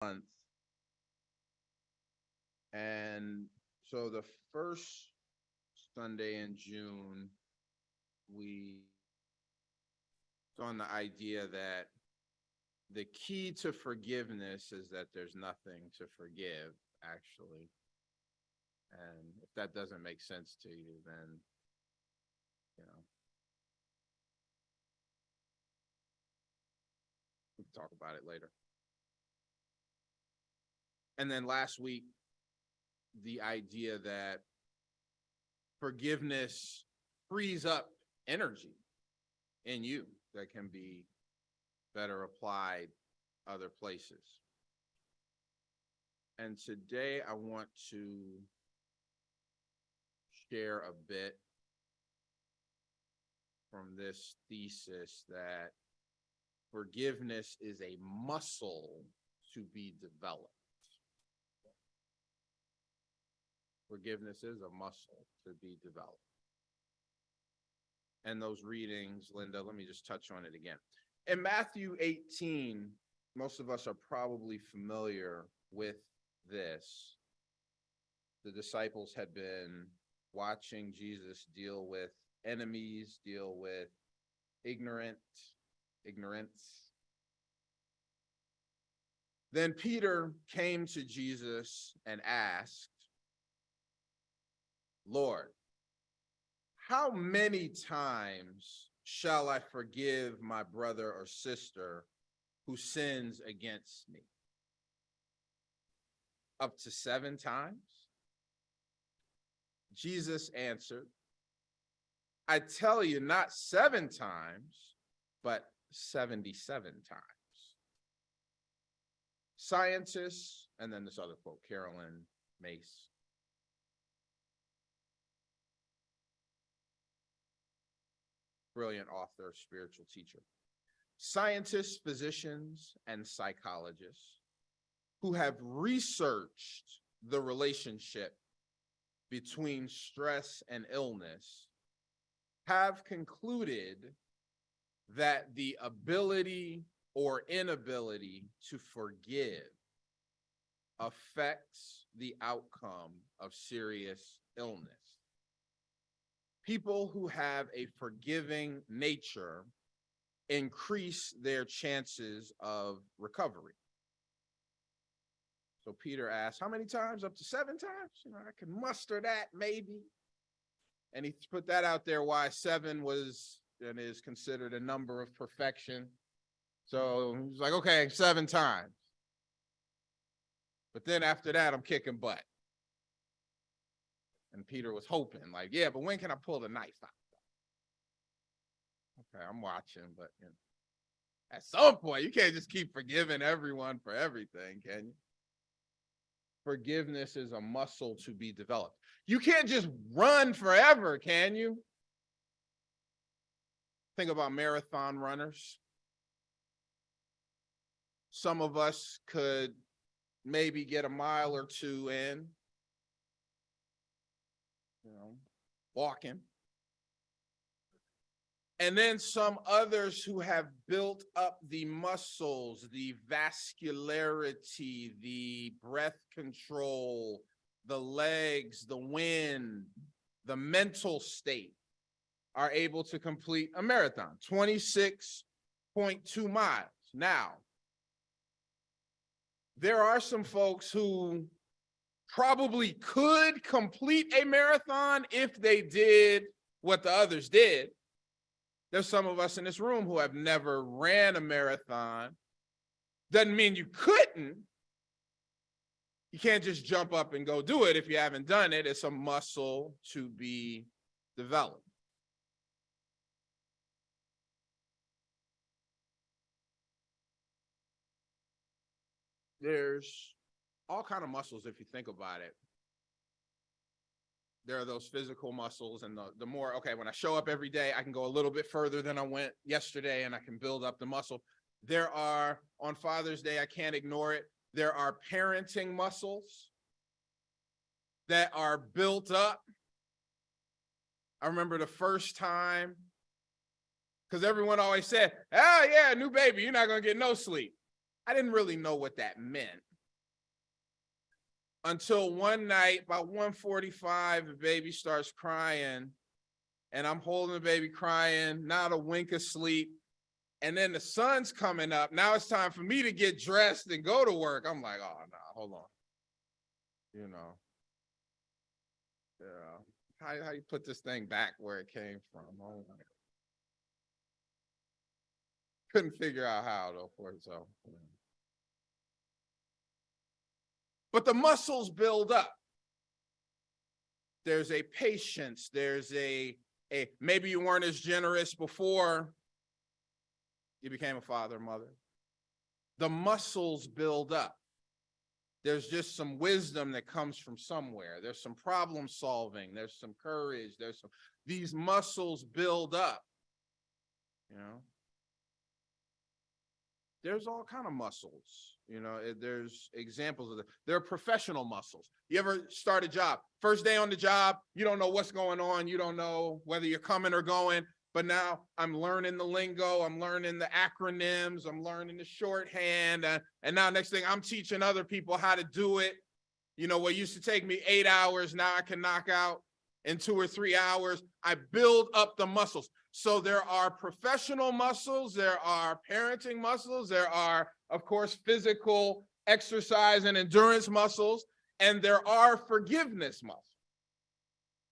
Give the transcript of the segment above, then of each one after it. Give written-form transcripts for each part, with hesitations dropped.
month. And so the first Sunday in June, we on the idea that the key to forgiveness is that there's nothing to forgive, actually. And if that doesn't make sense to you, then, we can talk about it later. And then last week, the idea that forgiveness frees up energy in you that can be better applied other places. And today I want to share a bit from this thesis that forgiveness is a muscle to be developed. Forgiveness is a muscle to be developed. And those readings, Linda, let me just touch on it again. In Matthew 18, most of us are probably familiar with this. The disciples had been watching Jesus deal with enemies, deal with ignorance. Then Peter came to Jesus and asked, Lord, how many times shall I forgive my brother or sister who sins against me? Up to 7 times? Jesus answered, I tell you, not 7 times, but 77 times. Scientists, and then this other quote, Carolyn Mace. Brilliant author, spiritual teacher. Scientists, physicians, and psychologists who have researched the relationship between stress and illness have concluded that the ability or inability to forgive affects the outcome of serious illness. People who have a forgiving nature increase their chances of recovery. So Peter asked, how many times? Up to 7 times? I can muster that maybe. And he put that out there why 7 was and is considered a number of perfection. So he's like, okay, 7 times. But then after that, I'm kicking butt. And Peter was hoping, like, yeah, but when can I pull the knife out? Okay, I'm watching, but at some point, you can't just keep forgiving everyone for everything, can you? Forgiveness is a muscle to be developed. You can't just run forever, can you? Think about marathon runners. Some of us could maybe get a mile or 2 in, walking. And then some others who have built up the muscles, the vascularity, the breath control, the legs, the wind, the mental state are able to complete a marathon, 26.2 miles. Now, there are some folks who probably could complete a marathon if they did what the others did. There's some of us in this room who have never ran a marathon. Doesn't mean you couldn't. You can't just jump up and go do it if you haven't done it. It's a muscle to be developed. There's all kinds of muscles if you think about it. There are those physical muscles, and the more, okay, when I show up every day, I can go a little bit further than I went yesterday, and I can build up the muscle. There are, on Father's Day, I can't ignore it, there are parenting muscles that are built up. I remember the first time, because everyone always said, oh yeah, new baby, you're not going to get no sleep. I didn't really know what that meant. Until one night, about 1:45, the baby starts crying, and I'm holding the baby crying, not a wink of sleep. And then the sun's coming up. Now it's time for me to get dressed and go to work. I'm like, oh, no, hold on. Yeah. How you put this thing back where it came from? Oh, couldn't figure out how, though, for it. So. But the muscles build up. There's a patience. There's a maybe you weren't as generous before you became a father or mother. The muscles build up. There's just some wisdom that comes from somewhere. There's some problem solving. There's some courage. These muscles build up. There's all kind of muscles. There's examples of that. There are professional muscles. You ever start a job? First day on the job, you don't know what's going on. You don't know whether you're coming or going. But now I'm learning the lingo. I'm learning the acronyms. I'm learning the shorthand. And now next thing, I'm teaching other people how to do it. What used to take me 8 hours, now I can knock out in 2 or 3 hours. I build up the muscles. So there are professional muscles. There are parenting muscles. There are, of course, physical exercise and endurance muscles. And there are forgiveness muscles.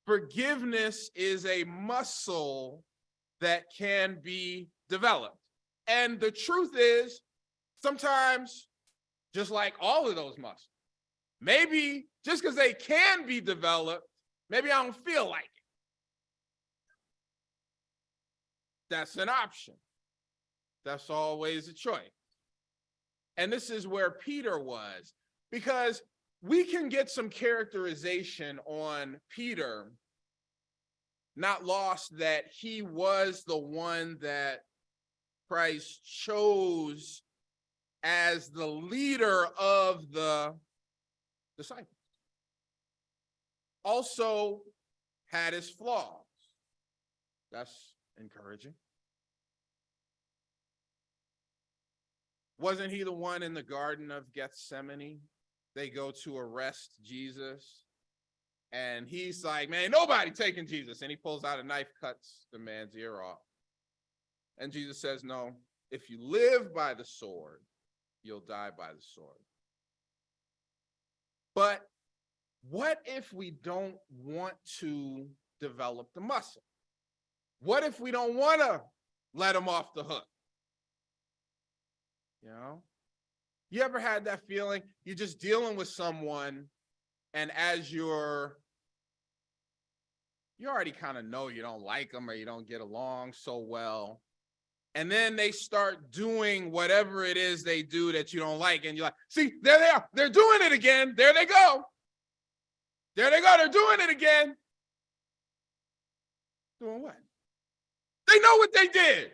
Forgiveness is a muscle that can be developed. And the truth is, sometimes, just like all of those muscles, maybe just because they can be developed, maybe I don't feel like it. That's an option. That's always a choice. And this is where Peter was, because we can get some characterization on Peter, not lost that he was the one that Christ chose as the leader of the disciples. Also had his flaws. That's encouraging. Wasn't he the one in the Garden of Gethsemane? They go to arrest Jesus, and he's like, man, nobody taking Jesus. And he pulls out a knife, cuts the man's ear off. And Jesus says, no, if you live by the sword, you'll die by the sword. But what if we don't want to develop the muscle? What if we don't want to let him off the hook? You ever had that feeling? You're just dealing with someone, and as you already kind of know you don't like them or you don't get along so well. And then they start doing whatever it is they do that you don't like. And you're like, see, there they are. They're doing it again. There they go. There they go. They're doing it again. Doing what? They know what they did.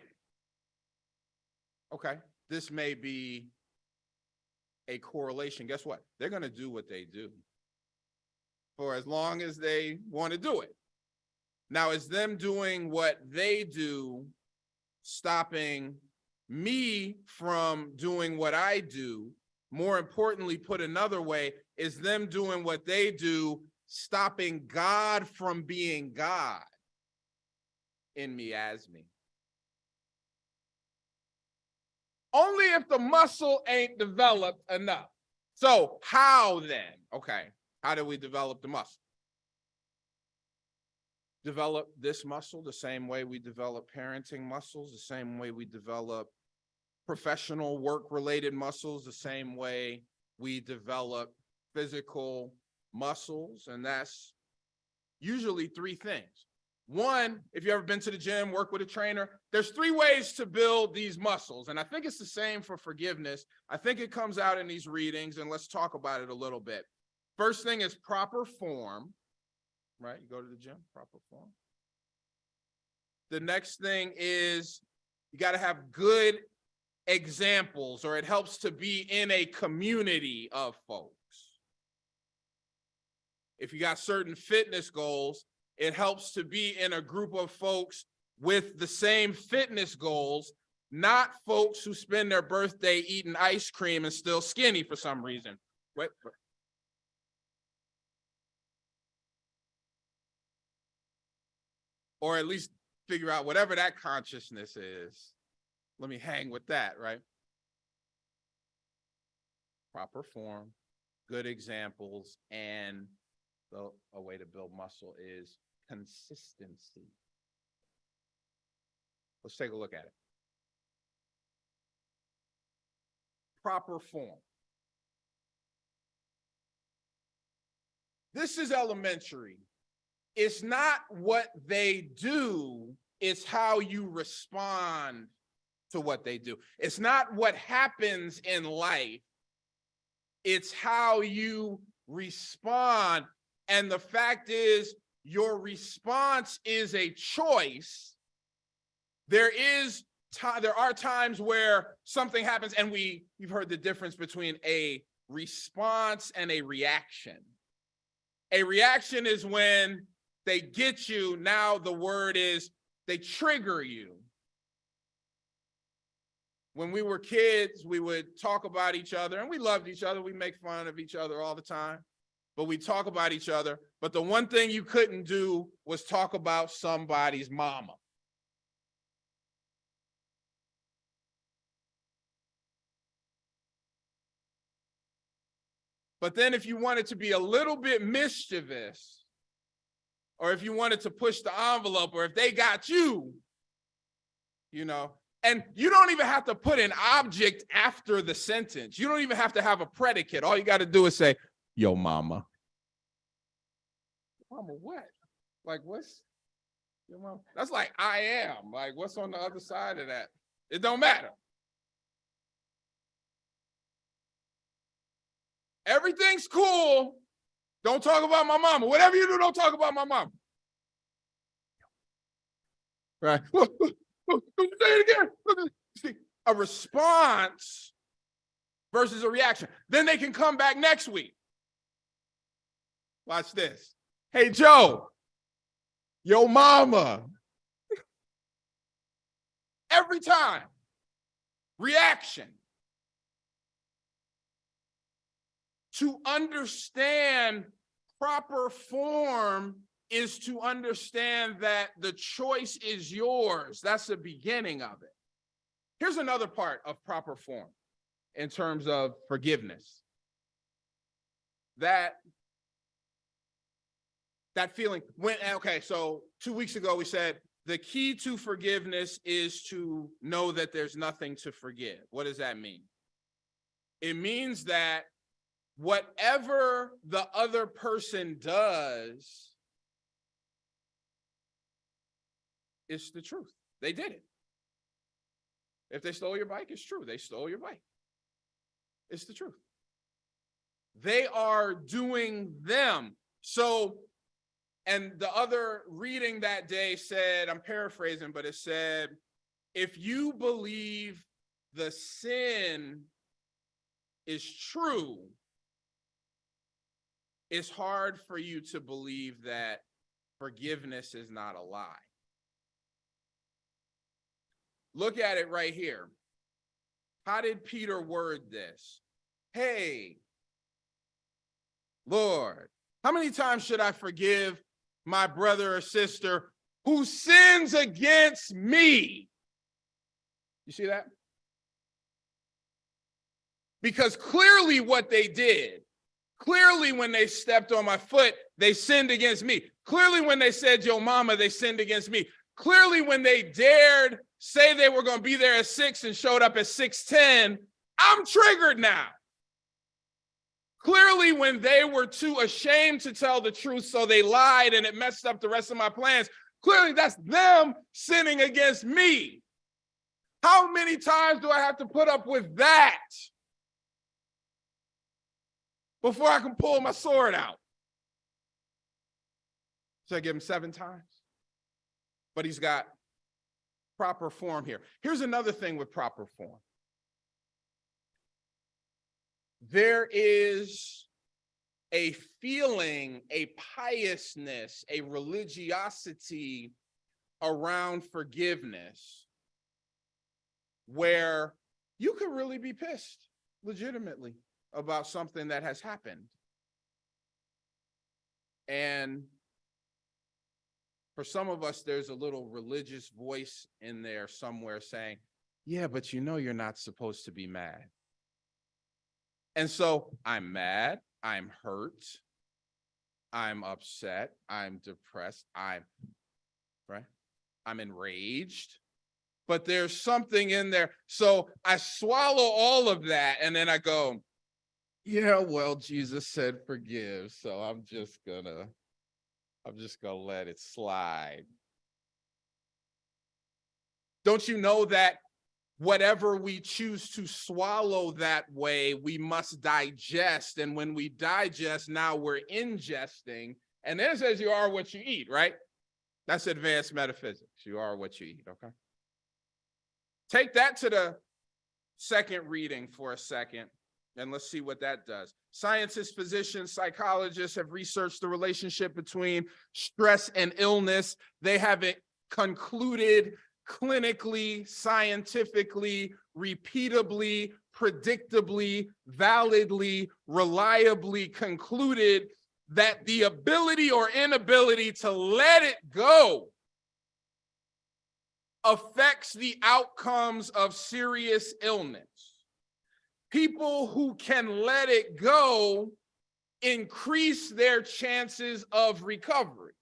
Okay, this may be a correlation. Guess what? They're going to do what they do for as long as they want to do it. Now, is them doing what they do stopping me from doing what I do? More importantly, put another way, is them doing what they do stopping God from being God in me as me? Only if the muscle ain't developed enough. So how then? Okay, how do we develop the muscle? Develop this muscle the same way we develop parenting muscles, the same way we develop professional work-related muscles, the same way we develop physical muscles, and that's usually 3 things. One, if you've ever been to the gym, work with a trainer, there's 3 ways to build these muscles, and I think it's the same for forgiveness. I think it comes out in these readings, and let's talk about it a little bit. First thing is proper form. Right? You go to the gym, proper form. The next thing is you got to have good examples, or it helps to be in a community of folks. If you got certain fitness goals, it helps to be in a group of folks with the same fitness goals, not folks who spend their birthday eating ice cream and still skinny for some reason. or at least figure out whatever that consciousness is. Let me hang with that, right? Proper form, good examples, and a way to build muscle is consistency. Let's take a look at it. Proper form. This is elementary. It's not what they do, it's how you respond to what they do. It's not what happens in life, it's how you respond. And the fact is, your response is a choice. There are times where something happens and you've heard the difference between a response and a reaction. A reaction is when they get you. Now the word is they trigger you. When we were kids, we would talk about each other, and we loved each other. We make fun of each other all the time, but we talk about each other. But the one thing you couldn't do was talk about somebody's mama. But then if you wanted to be a little bit mischievous, or if you wanted to push the envelope, or if they got you, and you don't even have to put an object after the sentence. You don't even have to have a predicate. All you got to do is say, yo, mama. Mama, what? Like, what's your mama? That's like, I am. Like, what's on the other side of that? It don't matter. Everything's cool. Don't talk about my mama. Whatever you do, don't talk about my mama. Right? Say it again. See, a response versus a reaction. Then they can come back next week. Watch this. Hey, Joe, yo mama. Every time. Reaction. To understand proper form is to understand that the choice is yours. That's the beginning of it. Here's another part of proper form in terms of forgiveness. That feeling so 2 weeks ago we said the key to forgiveness is to know that there's nothing to forgive. What does that mean? It means that whatever the other person does is the truth. They did it. If they stole your bike, it's true. They stole your bike. It's the truth. They are doing them. So, and the other reading that day said, I'm paraphrasing, but it said, if you believe the sin is true, it's hard for you to believe that forgiveness is not a lie. Look at it right here. How did Peter word this? Hey, Lord, how many times should I forgive my brother or sister who sins against me? You see that? Because clearly what they did, clearly when they stepped on my foot, they sinned against me. Clearly when they said, yo mama, they sinned against me. Clearly when they dared say they were going to be there at 6 and showed up at 6:10, I'm triggered now. Clearly when they were too ashamed to tell the truth, so they lied and it messed up the rest of my plans. Clearly that's them sinning against me. How many times do I have to put up with that before I can pull my sword out? Should I give him 7 times? But he's got proper form here. Here's another thing with proper form. There is a feeling, a piousness, a religiosity around forgiveness where you could really be pissed legitimately about something that has happened. And For some of us, there's a little religious voice in there somewhere saying, yeah, but you know you're not supposed to be mad. And so I'm mad, I'm hurt, I'm upset, I'm depressed, I'm enraged, but there's something in there. So I swallow all of that and then I go, yeah, well, Jesus said forgive, so I'm just gonna let it slide. Don't you know that whatever we choose to swallow that way, we must digest. And when we digest, now we're ingesting. And then it says you are what you eat, right? That's advanced metaphysics. You are what you eat, okay? Take that to the second reading for a second, and let's see what that does. Scientists, physicians, psychologists have researched the relationship between stress and illness. They have it concluded clinically, scientifically, repeatably, predictably, validly, reliably concluded that the ability or inability to let it go affects the outcomes of serious illness. People who can let it go increase their chances of recovery.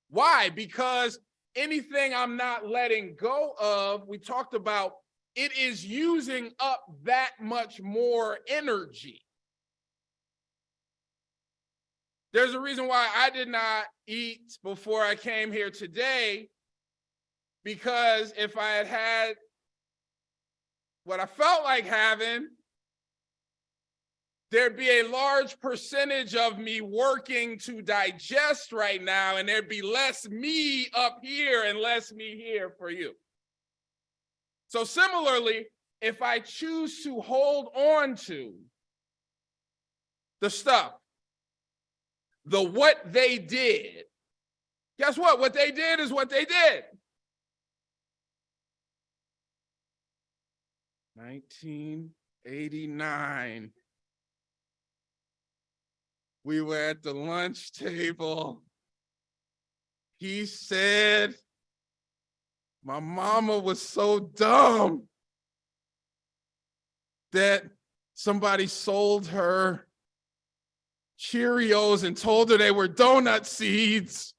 Why? Because anything I'm not letting go of, we talked about, it is using up that much more energy. There's a reason why I did not eat before I came here today, because if I had had what I felt like having, there'd be a large percentage of me working to digest right now, and there'd be less me up here and less me here for you. So similarly, if I choose to hold on to the stuff, the what they did, guess what? What they did is what they did. 1989. We were at the lunch table. He said, my mama was so dumb that somebody sold her Cheerios and told her they were donut seeds.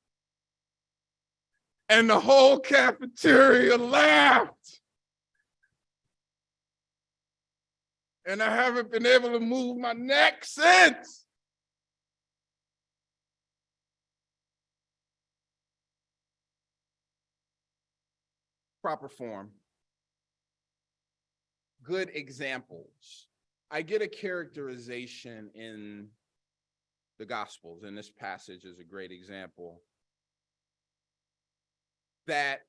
And the whole cafeteria laughed. And I haven't been able to move my neck since. Proper form. Good examples. I get a characterization in the Gospels, and this passage is a great example, that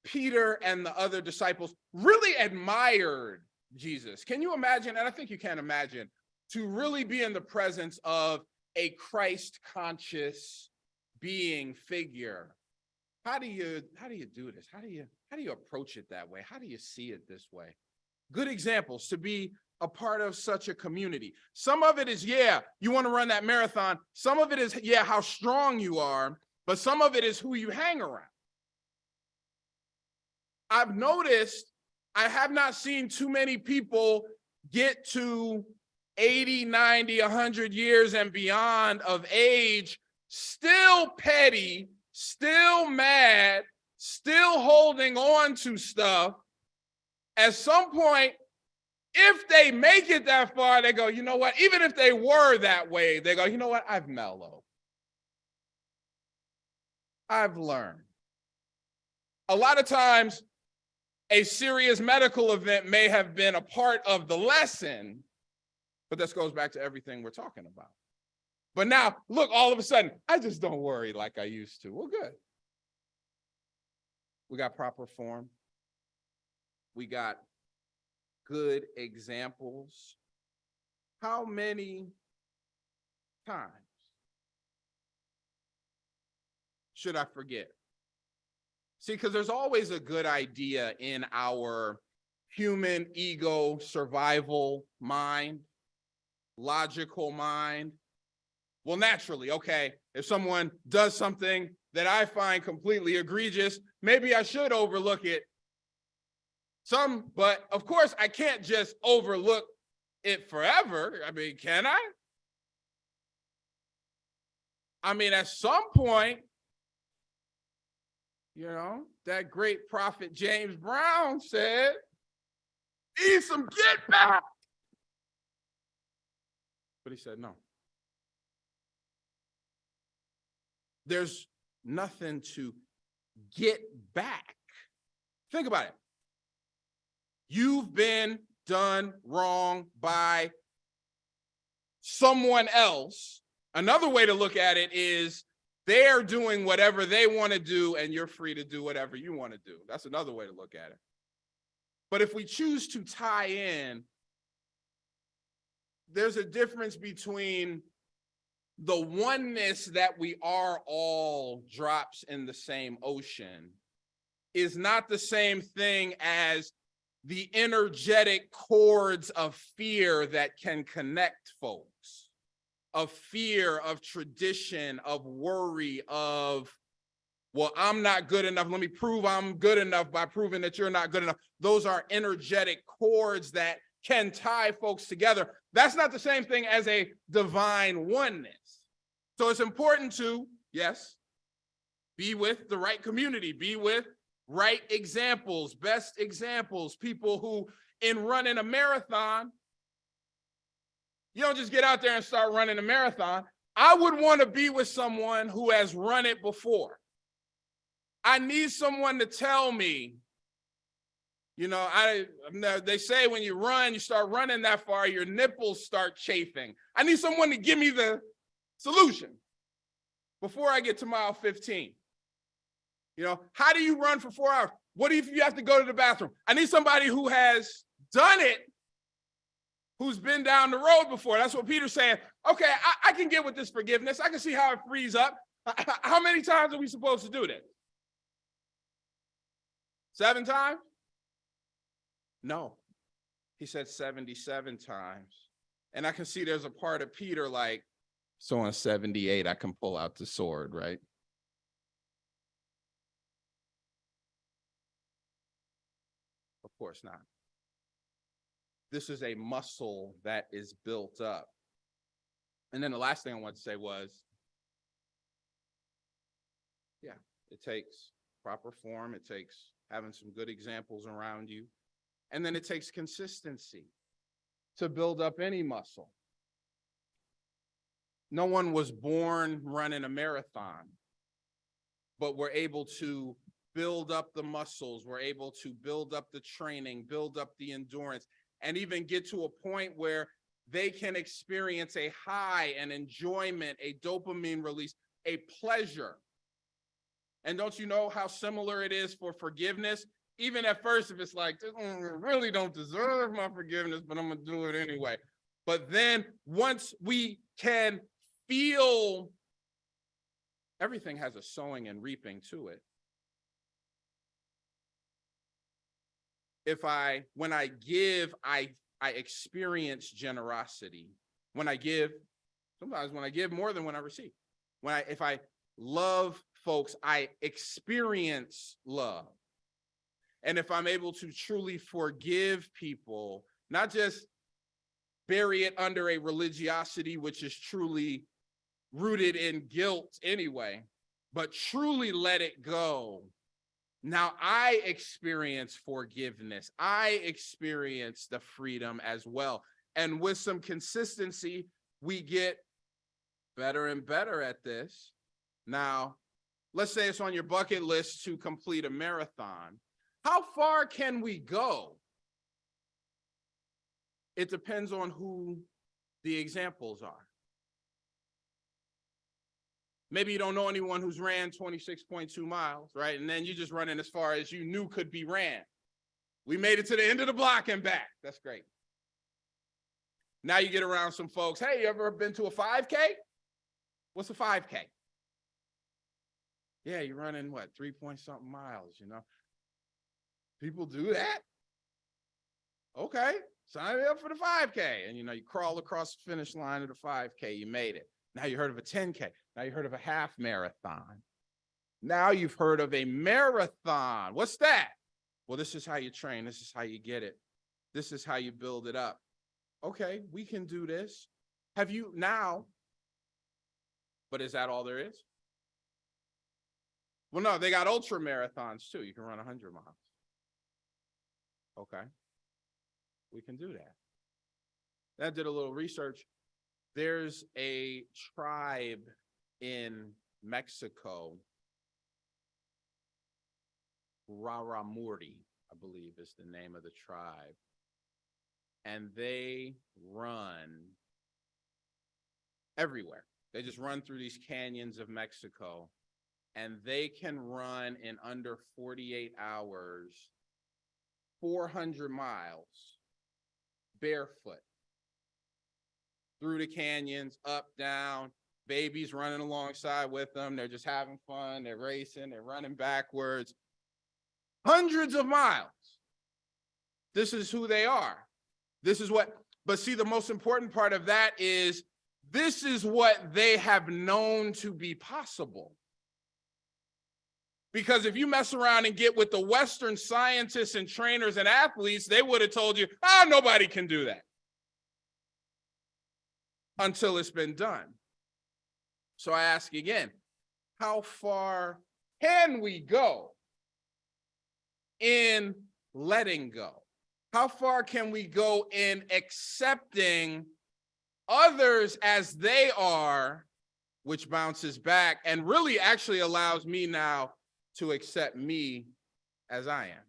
Peter and the other disciples really admired Jesus. Can you imagine, and I think you can imagine, to really be in the presence of a Christ-conscious being figure? How do you do this? How do you approach it that way? How do you see it this way? Good examples to be a part of such a community. Some of it is, yeah, you want to run that marathon. Some of it is, yeah, how strong you are, but some of it is who you hang around. I've noticed I have not seen too many people get to 80, 90, 100 years and beyond of age, still petty, still mad, still holding on to stuff. At some point, if they make it that far, they go, you know what? Even if they were that way, they go, you know what? I've mellowed. I've learned. A lot of times, a serious medical event may have been a part of the lesson, but this goes back to everything we're talking about. But now, look, all of a sudden, I just don't worry like I used to. Well, good. We got proper form. We got good examples. How many times should I forget? See, because there's always a good idea in our human ego survival mind, logical mind. Well, naturally, okay, if someone does something that I find completely egregious, maybe I should overlook it. But of course, I can't just overlook it forever. I mean, can I? I mean, at some point, that great prophet James Brown said, need some get back. But he said, no. There's nothing to get back. Think about it. You've been done wrong by someone else. Another way to look at it is they're doing whatever they want to do, and you're free to do whatever you want to do. That's another way to look at it. But if we choose to tie in, there's a difference between the oneness that we are all drops in the same ocean is not the same thing as the energetic cords of fear that can connect folks, of fear, of tradition, of worry, of, well, I'm not good enough. Let me prove I'm good enough by proving that you're not good enough. Those are energetic cords that can tie folks together. That's not the same thing as a divine oneness. So it's important to, yes, be with the right community, be with right examples, best examples, people who, in running a marathon, you don't just get out there and start running a marathon. I would want to be with someone who has run it before. I need someone to tell me, they say when you run, you start running that far, your nipples start chafing. I need someone to give me the solution before I get to mile 15. How do you run for 4 hours? What if you have to go to the bathroom? I need somebody who has done it, who's been down the road before. That's what Peter's saying. Okay, I can get with this forgiveness. I can see how it frees up. How many times are we supposed to do this? 7 times? No. He said 77 times. And I can see there's a part of Peter like, so on 78, I can pull out the sword, right? Of course not. This is a muscle that is built up. And then the last thing I wanted to say was, it takes proper form. It takes having some good examples around you. And then it takes consistency to build up any muscle. No one was born running a marathon, but we're able to build up the muscles. We're able to build up the training, build up the endurance, and even get to a point where they can experience a high, an enjoyment, a dopamine release, a pleasure. And don't you know how similar it is for forgiveness? Even at first, if it's like, I really don't deserve my forgiveness, but I'm going to do it anyway. But then once we can feel, everything has a sowing and reaping to it. When I give, I experience generosity. When I give, sometimes when I give more than when I receive. If I love folks, I experience love. And if I'm able to truly forgive people, not just bury it under a religiosity, which is truly rooted in guilt anyway, but truly let it go. Now I experience forgiveness. I experience the freedom as well. And with some consistency, we get better and better at this. Now, let's say it's on your bucket list to complete a marathon. How far can we go? It depends on who the examples are. Maybe you don't know anyone who's ran 26.2 miles, right? And then you just running as far as you knew could be ran. We made it to the end of the block and back. That's great. Now you get around some folks. Hey, you ever been to a 5K? What's a 5K? Yeah, you're running what, 3-point-something miles, People do that? Okay, sign me up for the 5K. And you crawl across the finish line of the 5K, you made it. Now you heard of a 10K. Now you heard of a half marathon. Now you've heard of a marathon. What's that? Well, this is how you train. This is how you get it. This is how you build it up. Okay, we can do this. Have you now? But is that all there is? Well, no, they got ultra marathons too. You can run 100 miles. Okay, we can do that. I did a little research. There's a tribe in Mexico, Raramuri, I believe is the name of the tribe. And they run everywhere. They just run through these canyons of Mexico, and they can run in under 48 hours, 400 miles barefoot through the canyons, up, down, babies running alongside with them. They're just having fun. They're racing. They're running backwards. Hundreds of miles. This is who they are. This is what, but see, the most important part of that is this is what they have known to be possible. Because if you mess around and get with the Western scientists and trainers and athletes, they would have told you, nobody can do that. Until it's been done. So I ask again, how far can we go in letting go? How far can we go in accepting others as they are, which bounces back and really actually allows me now to accept me as I am?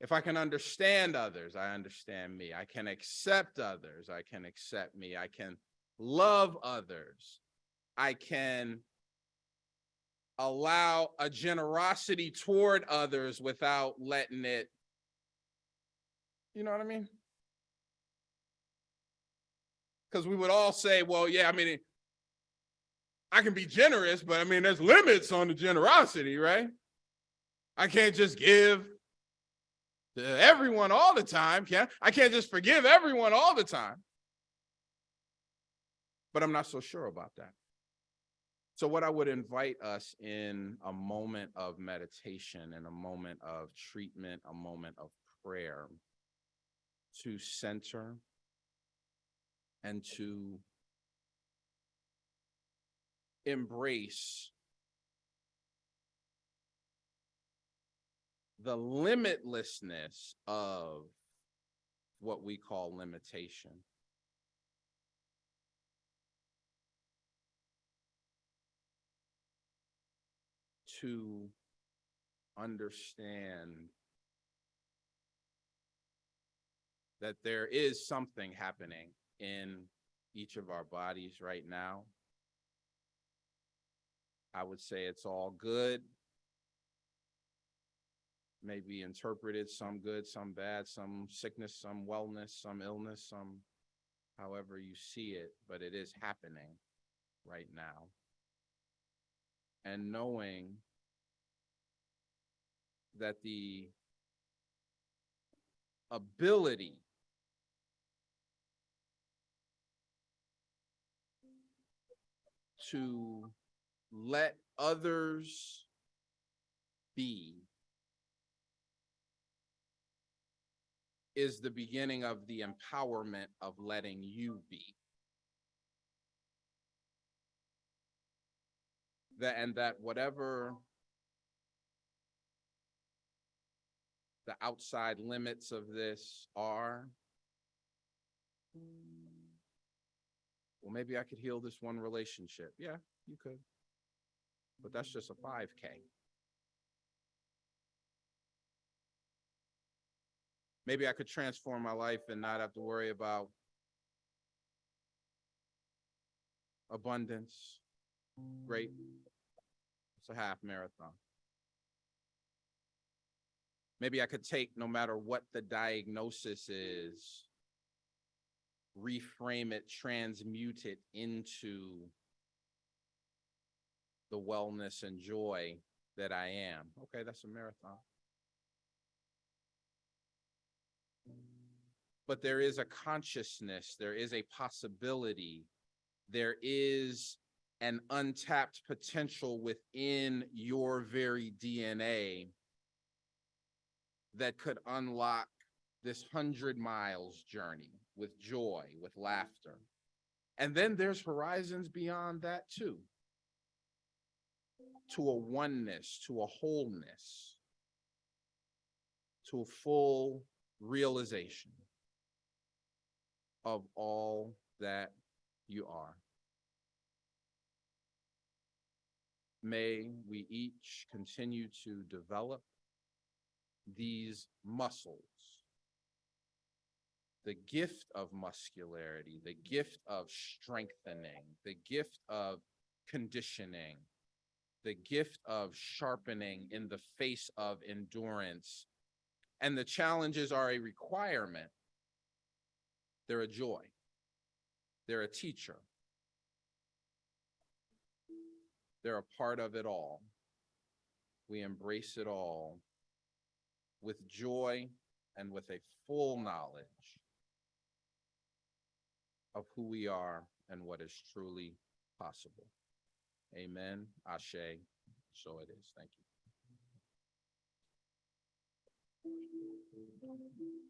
If I can understand others, I understand me. I can accept others, I can accept me. I can love others. I can allow a generosity toward others without letting it, you know what I mean? Because we would all say, well, yeah, I mean, I can be generous, but I mean, there's limits on the generosity, right? I can't just give to everyone all the time, I can't just forgive everyone all the time. But I'm not so sure about that. So what I would invite us in a moment of meditation, in a moment of treatment, a moment of prayer, to center and to embrace the limitlessness of what we call limitation. To understand that there is something happening in each of our bodies right now. I would say it's all good. Maybe interpreted some good, some bad, some sickness, some wellness, some illness, some however you see it, but it is happening right now. And knowing that the ability to let others be is the beginning of the empowerment of letting you be. And that whatever the outside limits of this are, well, maybe I could heal this one relationship. Yeah, you could. But that's just a 5K. Maybe I could transform my life and not have to worry about abundance. Great. It's a half marathon. Maybe I could take, no matter what the diagnosis is, reframe it, transmute it into the wellness and joy that I am. Okay, that's a marathon. But there is a consciousness, there is a possibility there is an untapped potential within your very DNA that could unlock this 100 miles journey with joy, with laughter. And then there's horizons beyond that too, to a oneness, to a wholeness, to a full realization of all that you are. May we each continue to develop these muscles, the gift of muscularity, the gift of strengthening, the gift of conditioning, the gift of sharpening in the face of endurance. And the challenges are a requirement. They're a joy. They're a teacher. They're a part of it all. We embrace it all with joy and with a full knowledge of who we are and what is truly possible. Amen. Ashe. So it is. Thank you.